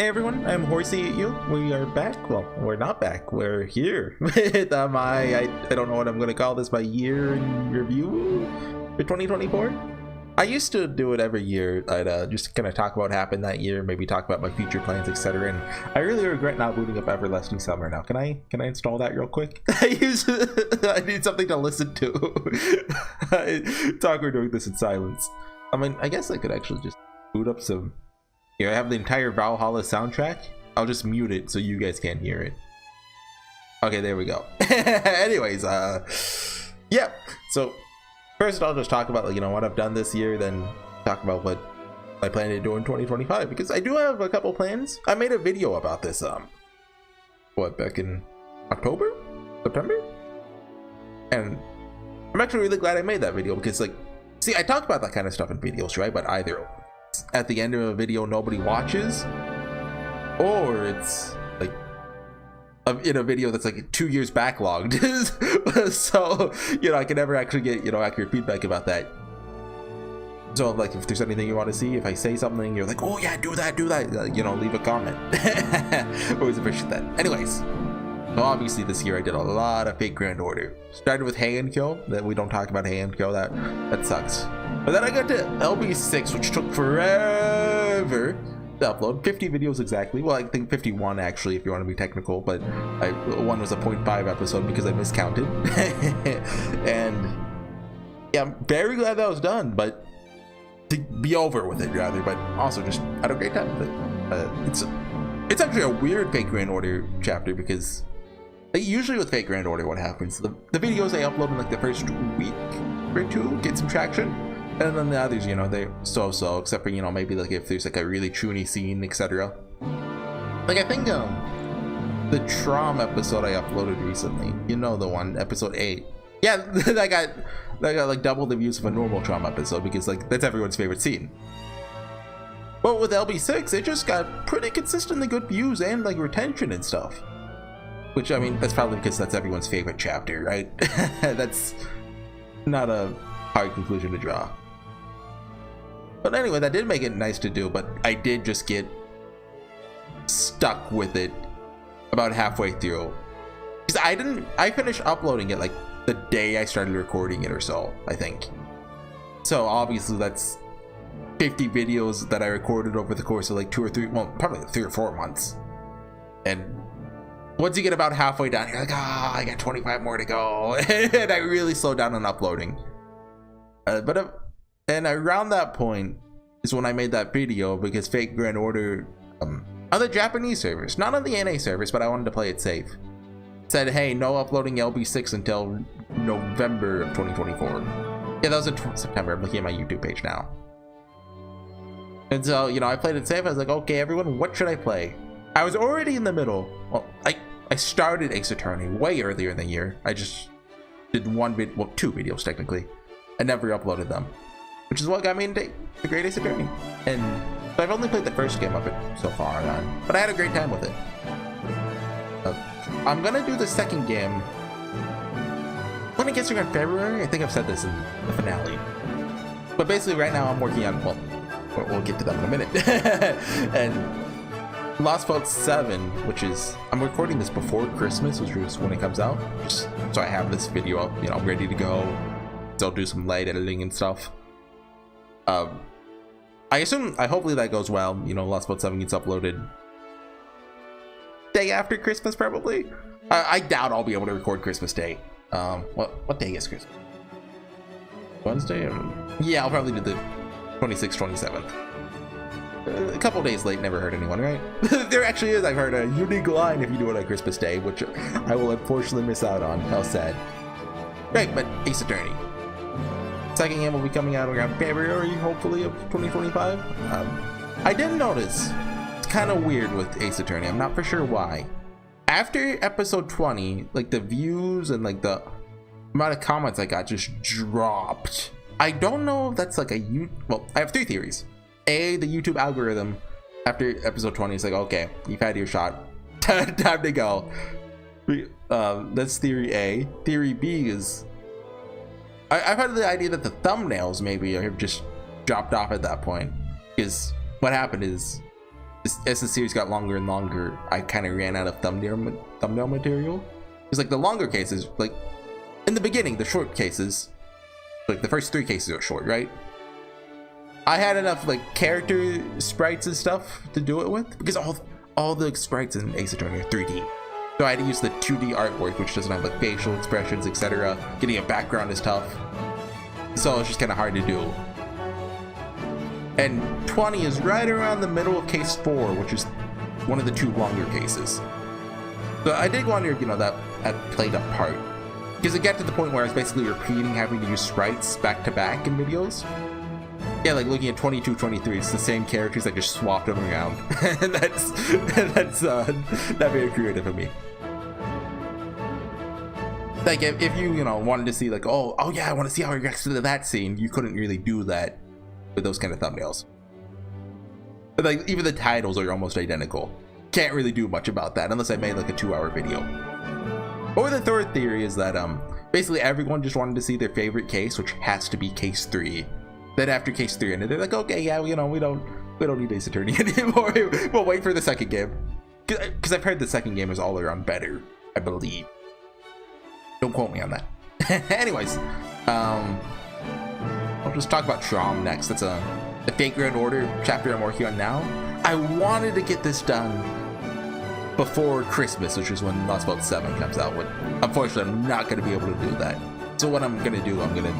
Hey everyone, I'm HorseyEatYou. We are back. Well, we're not back. We're here with I don't know what I'm gonna call this, my year in review for 2024. I used to do it every year. I'd just kind of talk about what happened that year, maybe talk about my future plans, etc. And I really regret not booting up Everlasting Summer now. Can I install that real quick? I need something to listen to. We're doing this in silence. I mean, I guess I could actually just boot up some. Here, I have the entire Valhalla soundtrack. I'll just mute it so you guys can't hear it. Okay, there we go. Anyways, yeah. So first, I'll just talk about what I've done this year, then talk about what I plan to do in 2025 because I do have a couple plans. I made a video about this. Back in October, September, and I'm actually really glad I made that video because, see, I talk about that kind of stuff in videos, right? But either at the end of a video nobody watches, or it's in a video that's 2 years backlogged. So I can never actually get accurate feedback about that. So if there's anything you want to see, if I say something you're like, oh yeah, do that, leave a comment. Always appreciate that. Anyways, so obviously this year I did a lot of fake Grand Order. Started with Hay and Kill. That we don't talk about Hay and Kill. That sucks. But then I got to LB6, which took forever to upload. 50 videos exactly. Well, I think 51 actually, if you want to be technical. But one was a 0.5 episode because I miscounted. And yeah, I'm very glad that was done. But to be over with it rather. But also just had a great time with it. It's actually a weird fake Grand Order chapter because usually with fake Grand Order, what happens? The videos I upload in the first week or two get some traction, and then the others, they so-so, except for maybe if there's a really chuny scene, etc. I think the Trom episode I uploaded recently, the one, episode 8. Yeah, that got double the views of a normal Trom episode because that's everyone's favorite scene. But with LB6, it just got pretty consistently good views and retention and stuff. Which, I mean, that's probably because that's everyone's favorite chapter, right? That's not a hard conclusion to draw. But anyway, that did make it nice to do, but I did just get stuck with it about halfway through. Because I finished uploading it the day I started recording it or so, I think. So obviously that's 50 videos that I recorded over the course of 2 or 3, well, probably 3 or 4 months. And once you get about halfway down, you're like, I got 25 more to go. And I really slowed down on uploading. And around that point is when I made that video because fake Grand Order on the Japanese servers, not on the NA servers, but I wanted to play it safe, said, hey, no uploading LB6 until November of 2024. Yeah, that was in September. I'm looking at my YouTube page now. And so, I played it safe. I was like, okay, everyone, what should I play? I was already in the middle. Well, I started Ace Attorney way earlier in the year. I just did 2 videos technically. I never uploaded them, which is what got me into the Great Ace Attorney. And so I've only played the first game of it so far, but I had a great time with it. I'm gonna do the second game when it gets around February. I think I've said this in the finale. But basically right now I'm working on, well, we'll get to that in a minute. And Lost Boat 7, which is, I'm recording this before Christmas, which is when it comes out, just so I have this video up, ready to go. So I'll do some light editing and stuff. Hopefully that goes well. Lost Boat 7 gets uploaded day after Christmas, probably. I doubt I'll be able to record Christmas Day. What day is Christmas? Wednesday? Yeah, I'll probably do the 26th, 27th. A couple days late never hurt anyone, right? There actually is, I've heard, a unique line if you do it on Christmas Day, which I will unfortunately miss out on. How sad. Right, but Ace Attorney. Second game will be coming out around February, hopefully, of 2025. I did notice, it's kind of weird with Ace Attorney. I'm not for sure why. After episode 20, the views and the amount of comments I got just dropped. I don't know if that's well, I have 3 theories. A, the YouTube algorithm after episode 20 is okay, you've had your shot, time to go. That's theory A. Theory B is I've had the idea that the thumbnails maybe have just dropped off at that point, because what happened is as the series got longer and longer, I kind of ran out of thumbnail material. It's like the longer cases, like in the beginning, the short cases, like the first 3 cases are short, right? I had enough like character sprites and stuff to do it with, because all the sprites in Ace Attorney are 3D. So I had to use the 2D artwork, which doesn't have like facial expressions, etc. Getting a background is tough. So it's just kind of hard to do. And 20 is right around the middle of case 4, which is one of the 2 longer cases. So I did wonder, you know, that played a part, because it got to the point where I was basically repeating having to use sprites back to back in videos. Yeah, like looking at 22, 23, it's the same characters, I just swapped them around. And that's not very creative of me. Like if you know, wanted to see like, oh yeah, I want to see how he reacts to that scene, you couldn't really do that with those kind of thumbnails. But like even the titles are almost identical. Can't really do much about that unless I made like a 2-hour video. Or the third theory is that basically everyone just wanted to see their favorite case, which has to be case 3. Then after case 3 ended, they're like, okay, yeah, you know, we don't need Ace Attorney anymore. We'll wait for the second game, because I've heard the second game is all around better, I believe. Don't quote me on that. Anyways, I'll just talk about Trom next. That's the Fate Grand Order chapter I'm working on now. I wanted to get this done before Christmas, which is when Lost Boat 7 comes out. But unfortunately, I'm not going to be able to do that. So what I'm going to do, I'm going to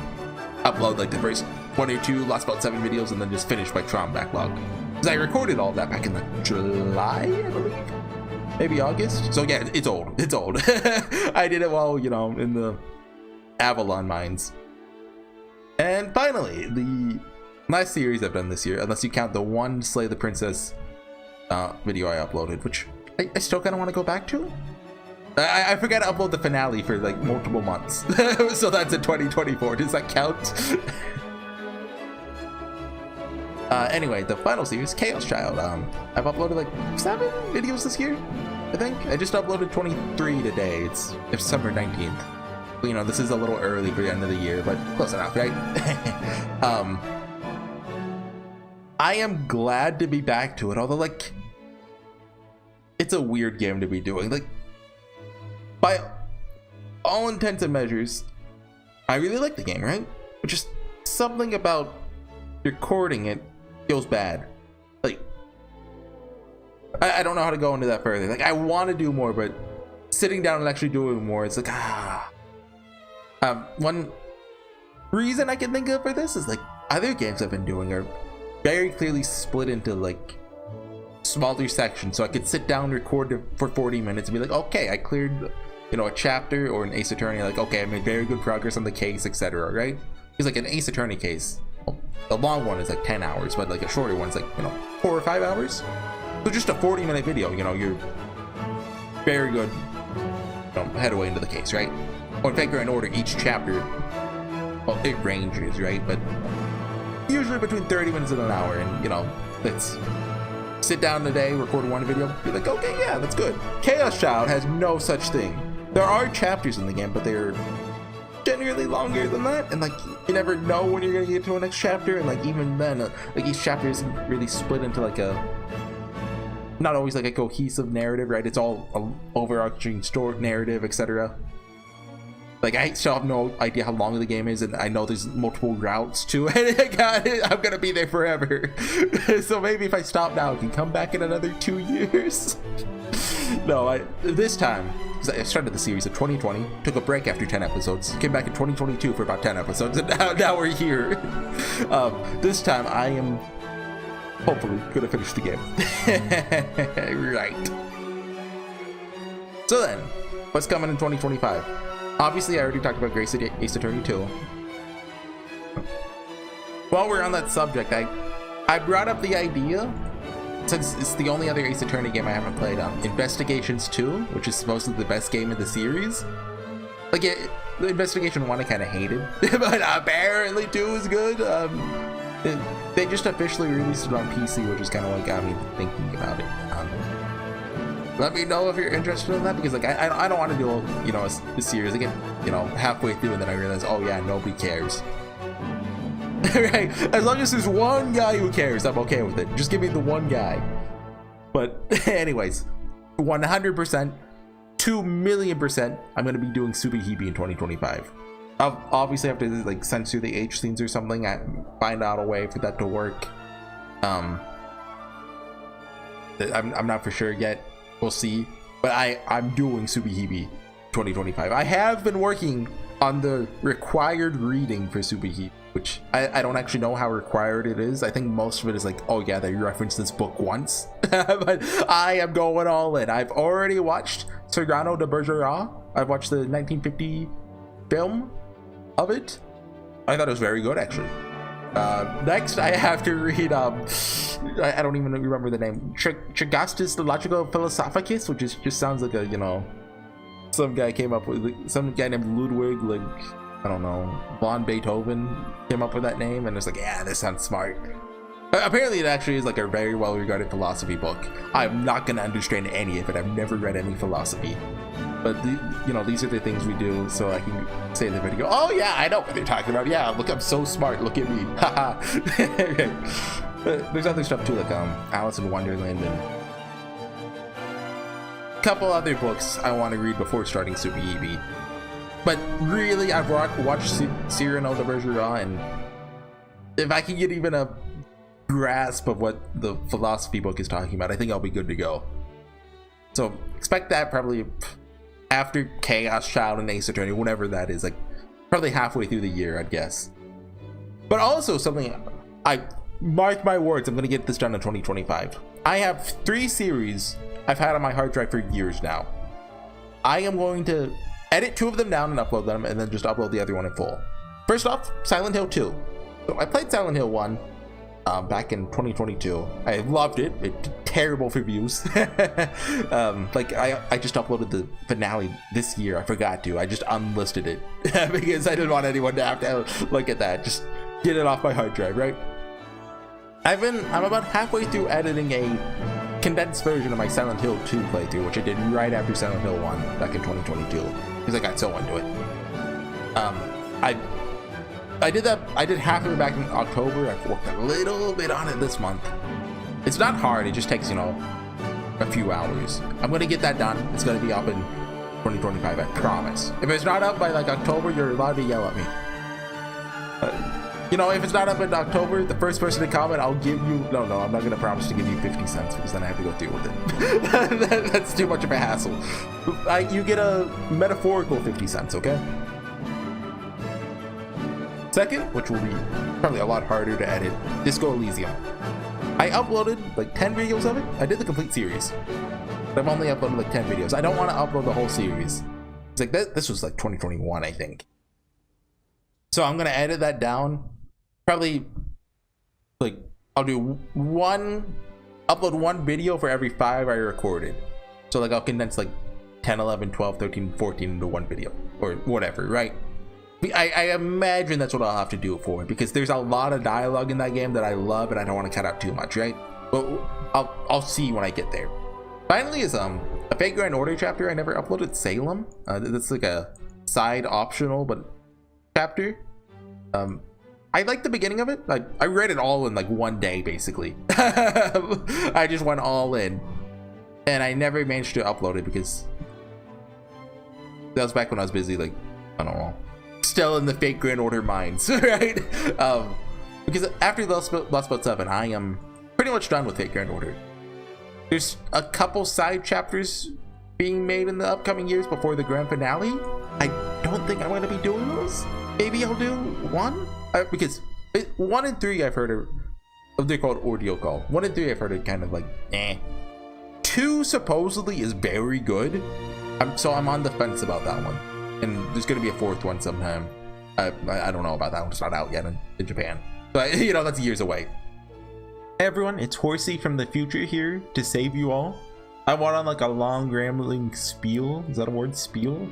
upload like the first 1 or 2 Lost Boat 7 videos and then just finish my Trom backlog. Because I recorded all that back in like July, I believe. Maybe August. So yeah, it's old. It's old. I did it while, you know, in the Avalon mines. And finally, the last series I've done this year, unless you count the one Slay the Princess video I uploaded, which I still kind of want to go back to. I forgot to upload the finale for like multiple months. So that's in 2024. Does that count? Anyway, the final series, Chaos Child. I've uploaded like 7 videos this year, I think. I just uploaded 23 today. It's December 19th. You know, this is a little early for the end of the year, but close enough, right? I am glad to be back to it, although like it's a weird game to be doing. Like, by all intents and measures, I really like the game, right? But just something about recording it feels bad. Like, I don't know how to go into that further. Like, I want to do more, but sitting down and actually doing more, it's like, one reason I can think of for this is like other games I've been doing are very clearly split into like smaller sections, so I could sit down, record for 40 minutes and be like, okay, I cleared, you know, a chapter or an Ace Attorney, like, okay, I made very good progress on the case, etc., right? Because like an Ace Attorney case, well, the long one is like 10 hours, but like a shorter one's like, you know, 4 or 5 hours. So just a 40-minute video, you know, you're very good, you know, headway into the case, right? Or in fact, in order, each chapter, well, it ranges, right? But usually between 30 minutes and an hour, and you know, let's sit down today, record 1 video, be like, okay, yeah, that's good. Chaos Child has no such thing. There are chapters in the game, but they're generally longer than that, and like you never know when you're gonna get to a next chapter, and like even then, like each chapter isn't really split into like not always like a cohesive narrative, right? It's all an overarching story narrative, etc. Like, I still have no idea how long the game is, and I know there's multiple routes to it. I'm gonna be there forever. So maybe if I stop now, I can come back in another 2 years. No, this time, because I started the series in 2020, took a break after 10 episodes, came back in 2022 for about 10 episodes, and now we're here. This time, I am hopefully gonna finish the game. Right. So then, what's coming in 2025? Obviously, I already talked about Ace Attorney 2. While we're on that subject, I brought up the idea, since it's the only other Ace Attorney game I haven't played, Investigations 2, which is supposedly the best game in the series. Like, the Investigation 1 I kind of hated, but apparently 2 is good. They just officially released it on PC, which is kind of what got me thinking about it. Let me know if you're interested in that, because like I don't want to do, you know, a series. I get, you know, halfway through and then I realize, oh yeah, nobody cares. Right? As long as there's one guy who cares, I'm okay with it. Just give me the one guy. But anyways, 100%, 2,000,000%, I'm gonna be doing Subahibi in 2025. I'll obviously have to like censor the H scenes or something. I find out a way for that to work. I'm not for sure yet. We'll see. But I'm doing Subahibi 2025. I have been working on the required reading for Subahibi, which I don't actually know how required it is. I think most of it is like, oh yeah, they referenced this book once. But I am going all in. I've already watched Cyrano de Bergerac. I've watched the 1950 film of it. I thought it was very good, actually. Next, I have to read, I don't even remember the name. Trigastus the Logico Philosophicus, which just sounds like a, you know, some guy came up with, some guy named Ludwig, like, I don't know, von Beethoven came up with that name, and it's like, yeah, this sounds smart. Apparently it actually is like a very well regarded philosophy book. I'm not gonna understand any of it. I've never read any philosophy, but you know, these are the things we do so I can say in the video, oh yeah, I know what they're talking about. Yeah, look, I'm so smart, look at me. Haha. There's other stuff too, like Alice in Wonderland and a couple other books I want to read before starting Subahibi. But really, I've watched Cyrano de Bergerac, and if I can get even a grasp of what the philosophy book is talking about, I think I'll be good to go. So expect that probably after Chaos Child and Ace Attorney, whenever that is, like probably halfway through the year, I'd guess. But also something, I mark my words, I'm gonna get this done in 2025. I have 3 series I've had on my hard drive for years now. I am going to edit 2 of them down and upload them, and then just upload the other one in full. First off, Silent Hill 2. So I played Silent Hill 1 back in 2022. I loved it. It did terrible for views. Like I just uploaded the finale this year. I forgot to. I just unlisted it because I didn't want anyone to have to look at that. Just get it off my hard drive, right? I'm about halfway through editing a condensed version of my Silent Hill 2 playthrough, which I did right after Silent Hill 1 back in 2022 because I got so into it. I did that. I did half of it back in October. I've worked a little bit on it this month. It's not hard. It just takes, you know, a few hours. I'm gonna get that done. It's gonna be up in 2025. I promise. If it's not up by like October, you're allowed to yell at me. You know, if it's not up in October, the first person to comment, I'll give you. No, I'm not gonna promise to give you 50 cents because then I have to go through with it. That's too much of a hassle. You get a metaphorical 50 cents, okay? Second, which will be probably a lot harder to edit, Disco Elysium. I uploaded like 10 videos of it. I did the complete series, but I've only uploaded like 10 videos. I don't want to upload the whole series. It's like this was like 2021, I think. So I'm gonna edit that down. Probably like I'll do upload one video for every 5 I recorded. So like I'll condense like 10, 11, 12, 13, 14 into one video or whatever, right? I imagine that's what I'll have to do it for, because there's a lot of dialogue in that game that I love and I don't want to cut out too much, right? But I'll see when I get there. Finally is a Fate Grand Order chapter I never uploaded, Salem. That's like a side optional but chapter. I like the beginning of it. I read it all in like one day basically. I just went all in, and I never managed to upload it because that was back when I was busy, like, I don't know, still in the Fate Grand Order mines, right? Because after Lost Boat 7, I am pretty much done with Fate Grand Order. There's a couple side chapters being made in the upcoming years before the grand finale. I don't think I'm going to be doing those. Maybe I'll do 1, because 1 and 3 I've heard they're called Ordeal Call. 1 and 3 I've heard it kind of like eh. 2 supposedly is very good. So I'm on the fence about that one. And there's gonna be a 4th one sometime. I don't know about that one. It's not out yet in Japan, but you know, that's years away. Hey everyone, it's Horsey from the future here to save you all. I went on like a long rambling spiel. Is that a word? Spiel?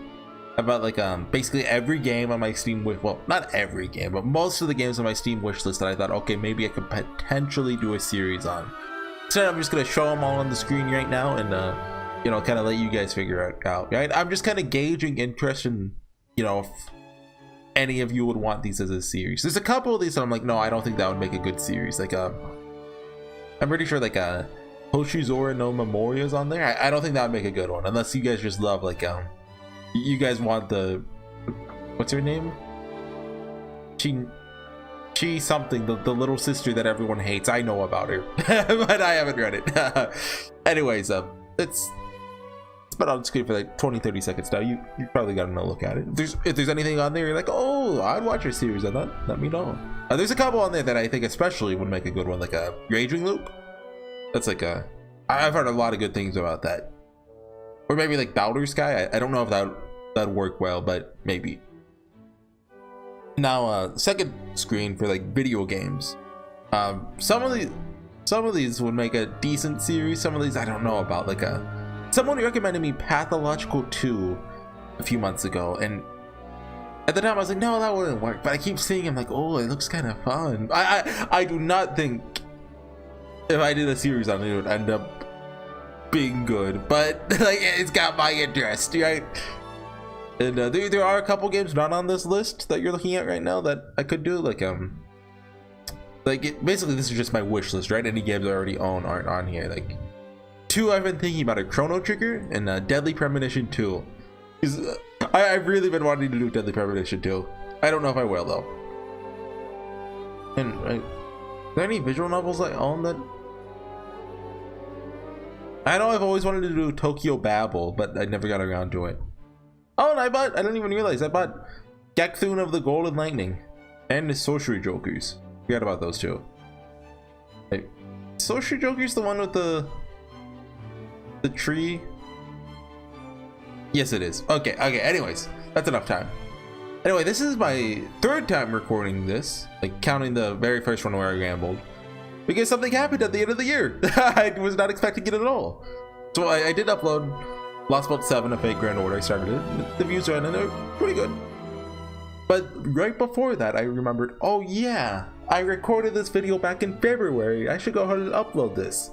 About like basically every game on my Steam wish. Well, not every game, but most of the games on my Steam wish list that I thought, okay, maybe I could potentially do a series on. So I'm just gonna show them all on the screen right now and you know, kind of let you guys figure it out, right? I'm just kind of gauging interest in, you know, if any of you would want these as a series. There's a couple of these that I'm like, no, I don't think that would make a good series. Like I'm pretty sure like Hoshizora no Memoria's on there. I don't think that would make a good one, unless you guys just love like you guys want the, what's her name? She something, the little sister that everyone hates. I know about her, but I haven't read it. Anyways, it's been on screen for like 20-30 seconds now. You probably got to look at it. If there's anything on there you're like, oh, I'd watch your series, then let me know. There's a couple on there that I think especially would make a good one, like a Raging Loop. That's like I've heard a lot of good things about that. Or maybe like Baldur's Sky. I don't know if that'd work well, but maybe. Now, second screen for like video games. Some of these would make a decent series. Some of these I don't know about. Like someone recommended me Pathological 2 a few months ago, and at the time I was like, no, that wouldn't work. But I keep seeing him like, oh, it looks kind of fun. I do not think if I did a series on it, it would end up being good, but like it's got my interest, right? And there are a couple games not on this list that you're looking at right now that I could do, like basically this is just my wish list, right? Any games I already own aren't on here. Like two I've been thinking about are Chrono Trigger and Deadly Premonition 2. Because I've really been wanting to do Deadly Premonition 2. I don't know if I will though. And are there any visual novels I own that? I know I've always wanted to do Tokyo Babel, but I never got around to it. Oh, and I didn't even realize I bought Gekthun of the Golden Lightning and the Sorcery Jokers. Forgot about those two. Hey, Sorcery Joker's the one with the tree? Yes, it is. Okay, anyways, that's enough time. Anyway, this is my third time recording this, like counting the very first one where I rambled, because something happened at the end of the year. I was not expecting it at all. So I did upload Lost Bolt 7, A Fate Grand Order. I started it. The views are in and they're pretty good. But right before that, I remembered, oh yeah, I recorded this video back in February. I should go ahead and upload this.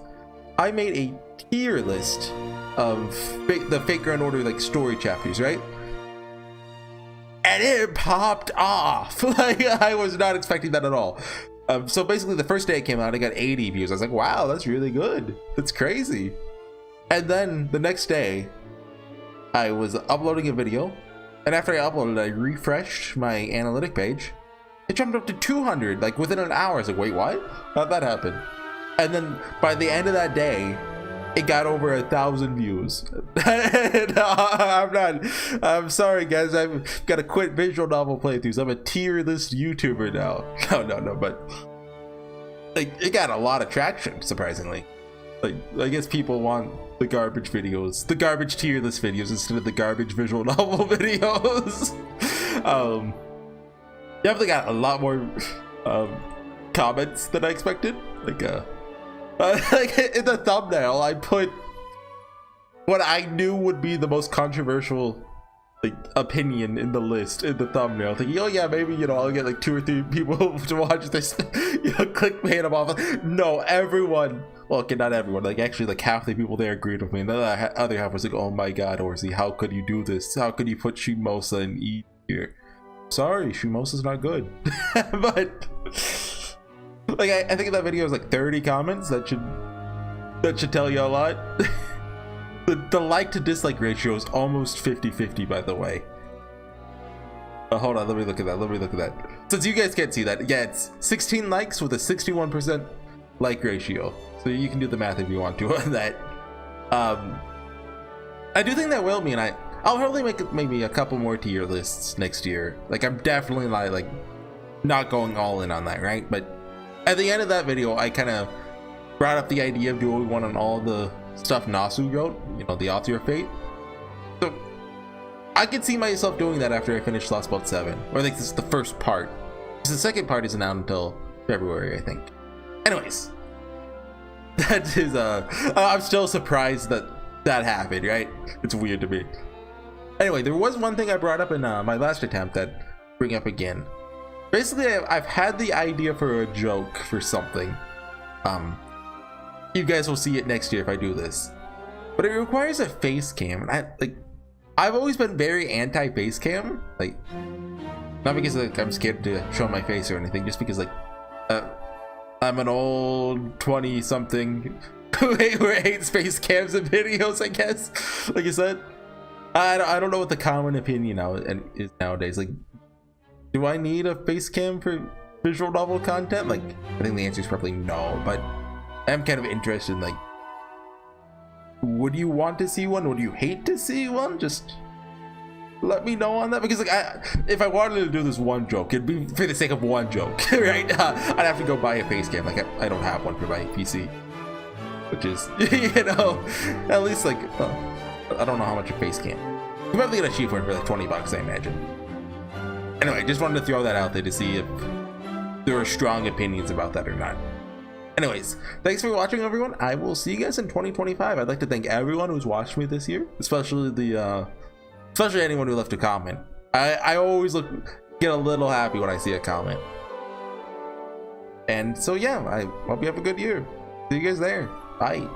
I made a tier list of the Fate Grand Order like story chapters, right? And it popped off. Like I was not expecting that at all. So basically the first day it came out, I got 80 views. I was like, wow, that's really good. That's crazy. And then the next day, I was uploading a video, and after I uploaded, I refreshed my analytic page. It jumped up to 200, like within an hour. I was like, wait, what? How'd that happen? And then by the end of that day, it got over 1,000 views. And, I'm sorry guys, I've got to quit visual novel playthroughs. I'm a tier list YouTuber now. No, but like it got a lot of traction, surprisingly. Like I guess people want the garbage videos, the garbage tier list videos instead of the garbage visual novel videos. Definitely got a lot more comments than I expected. Like in the thumbnail, I put what I knew would be the most controversial like opinion in the list in the thumbnail, thinking, oh yeah, maybe I'll get like 2 or 3 people to watch this. Clickbait them off. No, everyone. Well, okay, not everyone. Like actually, like half the people there agreed with me, and the other half was like, "Oh my God, Horsey, how could you do this? How could you put Shimosa in E here?" Sorry, Shimosa's not good. But like, I think that video has like 30 comments. That should tell you a lot. The like to dislike ratio is almost 50-50, by the way. Hold on, let me look at that. Since you guys can't see that, yeah, it's 16 likes with a 61% like ratio. So you can do the math if you want to on that. I do think that will mean I'll probably make maybe a couple more tier lists next year. Like I'm definitely like not going all in on that, right? But at the end of that video, I kind of brought up the idea of doing one on all the stuff Nasu wrote, the author of Fate. So I could see myself doing that after I finish Lost Bolt 7, or I think this is the first part. Because the second part isn't out until February, I think. Anyways, that is I'm still surprised that happened, right? It's weird to me. Anyway, there was one thing I brought up in my last attempt that bring up again. Basically, I've had the idea for a joke for something. You guys will see it next year if I do this, but it requires a face cam, and I've always been very anti face cam, like not because like I'm scared to show my face or anything, just because like I'm an old 20-something who hates face cams and videos, I guess. Like you said, I don't know what the common opinion now is nowadays. Like, do I need a face cam for visual novel content? Like, I think the answer is probably no, but I'm kind of interested in, like, would you want to see one? Would you hate to see one? Just let me know on that, because like if I wanted to do this one joke, it'd be for the sake of one joke, right? I'd have to go buy a face cam. Like I don't have one for my PC, which is you know, at least like I don't know how much a face cam. You might get a cheap one for like $20, I imagine. Anyway, just wanted to throw that out there to see if there are strong opinions about that or not. Anyways, thanks for watching, everyone. I will see you guys in 2025. I'd like to thank everyone who's watched me this year, especially anyone who left a comment. I always get a little happy when I see a comment. And so yeah, I hope you have a good year. See you guys there. Bye.